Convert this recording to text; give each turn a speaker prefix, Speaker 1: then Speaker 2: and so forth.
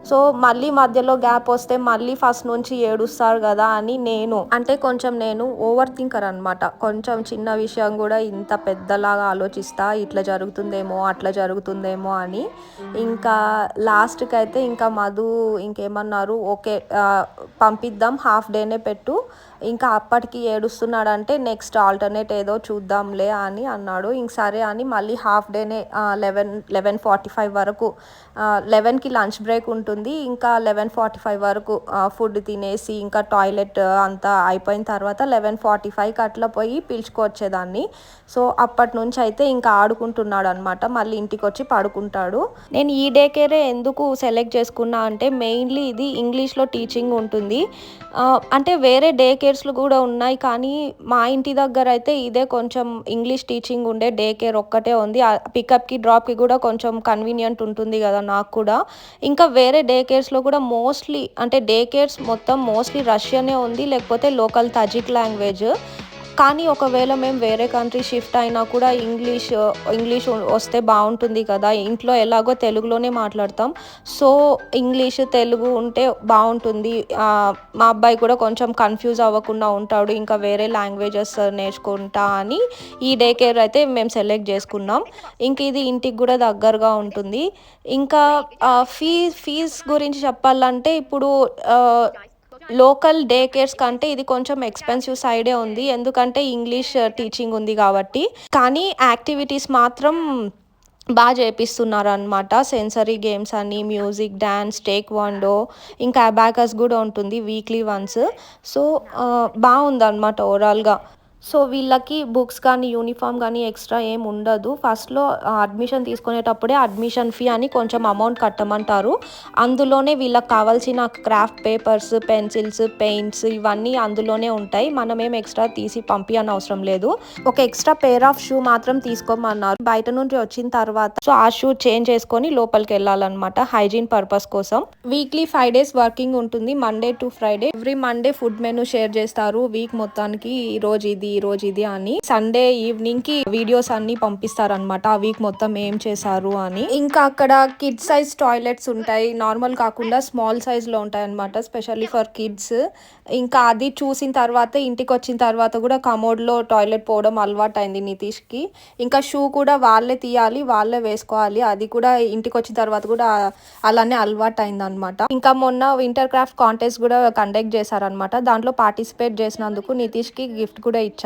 Speaker 1: So మళ్ళీ మధ్యలో gap వస్తే మళ్ళీ ఫస్ట్ నుంచి ఏడుస్తారు కదా అని అంటే కొంచెం నేను ఓవర్ థింకర్ అనమాట. కొంచెం చిన్న విషయం కూడా ఇంత పెద్దలాగా ఆలోచిస్తా, ఇట్లా జరుగుతుందేమో అట్లా జరుగుతుందేమో అని. ఇంకా లాస్ట్కి అయితే ఇంకా మధు ఇంకేమన్నారు, ఓకే పంపిద్దాం, హాఫ్ డేనే పెట్టు, ఇంకా అప్పటికి ఏడుస్తున్నాడంటే నెక్స్ట్ ఆల్టర్నేట్ ఏదో చూద్దాంలే అని అన్నాడు. ఇంక సరే అని మళ్ళీ హాఫ్ డేనే 11:45 వరకు, 11కి లంచ్ బ్రేక్ ఉంటుంది, ఇంకా 11:45 వరకు ఫుడ్ తినేసి ఇంకా టాయిలెట్ అంతా అయిపోయిన తర్వాత 11:45కి అట్లా పోయి పిలుచుకొచ్చేదాన్ని. సో అప్పటి నుంచి అయితే ఇంకా ఆడుకుంటున్నాడు అనమాట. మళ్ళీ ఇంటికి వచ్చి పడుకుంటాడు. నేను ఈ డే కేరే ఎందుకు సెలెక్ట్ చేసుకున్నా అంటే మెయిన్లీ ఇది ఇంగ్లీష్లో టీచింగ్ ఉంటుంది. అంటే వేరే డే కేర్స్లు కూడా ఉన్నాయి, కానీ మా ఇంటి దగ్గర అయితే ఇదే కొంచెం ఇంగ్లీష్ టీచింగ్ ఉండే డే కేర్ ఒక్కటే ఉంది. పికప్కి డ్రాప్కి కూడా కొంచెం కన్వీనియంట్ ఉంటుంది కదా నాకు కూడా. ఇంకా వేరే డే కేర్స్లో కూడా మోస్ట్లీ అంటే డే కేర్స్ మొత్తం మోస్ట్లీ రష్యనే ఉంది, లేకపోతే లోకల్ తజిక్ లాంగ్వేజ్. కానీ ఒకవేళ మేము వేరే కంట్రీ షిఫ్ట్ అయినా కూడా ఇంగ్లీష్ వస్తే బాగుంటుంది కదా, ఇంట్లో ఎలాగో తెలుగులోనే మాట్లాడతాం. సో ఇంగ్లీష్ తెలుగు ఉంటే బాగుంటుంది, మా అబ్బాయి కూడా కొంచెం కన్ఫ్యూజ్ అవ్వకుండా ఉంటాడు, ఇంకా వేరే లాంగ్వేజెస్ నేర్చుకుంటా అని ఈ డే కేర్ అయితే మేము సెలెక్ట్ చేసుకున్నాం. ఇంక ఇది ఇంటికి కూడా దగ్గరగా ఉంటుంది. ఇంకా ఫీజ్ గురించి చెప్పాలంటే ఇప్పుడు లోకల్ డే కేర్స్ కంటే ఇది కొంచెం ఎక్స్పెన్సివ్ సైడే ఉంది, ఎందుకంటే ఇంగ్లీష్ టీచింగ్ ఉంది కాబట్టి. కానీ యాక్టివిటీస్ మాత్రం బాగా చేపిస్తున్నారు అనమాట. సెన్సరీ గేమ్స్ అని, మ్యూజిక్, డ్యాన్స్, టేక్వాండో, ఇంకా అబాకస్ కూడా ఉంటుంది వీక్లీ వన్స్. సో బాగుందన్నమాట ఓవరాల్గా. సో వీళ్ళకి బుక్స్ కానీ యూనిఫామ్ కానీ ఎక్స్ట్రా ఏం ఉండదు. ఫస్ట్లో అడ్మిషన్ తీసుకునేటప్పుడే అడ్మిషన్ ఫీ అని కొంచెం అమౌంట్ కట్టమంటారు. అందులోనే వీళ్ళకి కావాల్సిన క్రాఫ్ట్ పేపర్స్, పెన్సిల్స్, పెయింట్స్ ఇవన్నీ అందులోనే ఉంటాయి. మనమేం ఎక్స్ట్రా తీసి పంపించని అవసరం లేదు. ఒక ఎక్స్ట్రా పేర్ ఆఫ్ షూ మాత్రం తీసుకోమన్నారు బయట నుంచి వచ్చిన తర్వాత. సో ఆ షూ చేంజ్ చేసుకొని లోపలికి వెళ్ళాలన్నమాట హైజీన్ పర్పస్ కోసం. వీక్లీ 5 days వర్కింగ్ ఉంటుంది, Monday to Friday. Every Monday food menu share చేస్తారు వీక్ మొత్తానికి, ఈ రోజు ఇది అని. సండే ఈవినింగ్ కి వీడియోస్ అన్ని పంపిస్తారనమాట ఆ వీక్ మొత్తం ఏం చేశారు అని. ఇంకా అక్కడ కిడ్ సైజ్ టాయిలెట్స్ ఉంటాయి, నార్మల్ కాకుండా స్మాల్ సైజ్ లో ఉంటాయి అనమాట, స్పెషల్లీ ఫర్ కిడ్స్. ఇంకా అది చూసిన తర్వాత ఇంటికి వచ్చిన తర్వాత కూడా కమోడ్ లో టాయిలెట్ పోవడం అలవాటు అయింది నితీష్ కి. ఇంకా షూ కూడా వాళ్ళే తీయాలి, వాళ్ళే వేసుకోవాలి, అది కూడా ఇంటికి వచ్చిన తర్వాత కూడా అలానే అలవాటు అయింది అనమాట. ఇంకా మొన్న వింటర్ క్రాఫ్ట్ కాంటెస్ట్ కూడా కండక్ట్ చేశారనమాట. దాంట్లో పార్టిసిపేట్ చేసినందుకు నితీష్ కి గిఫ్ట్ కూడా ఇచ్చారు.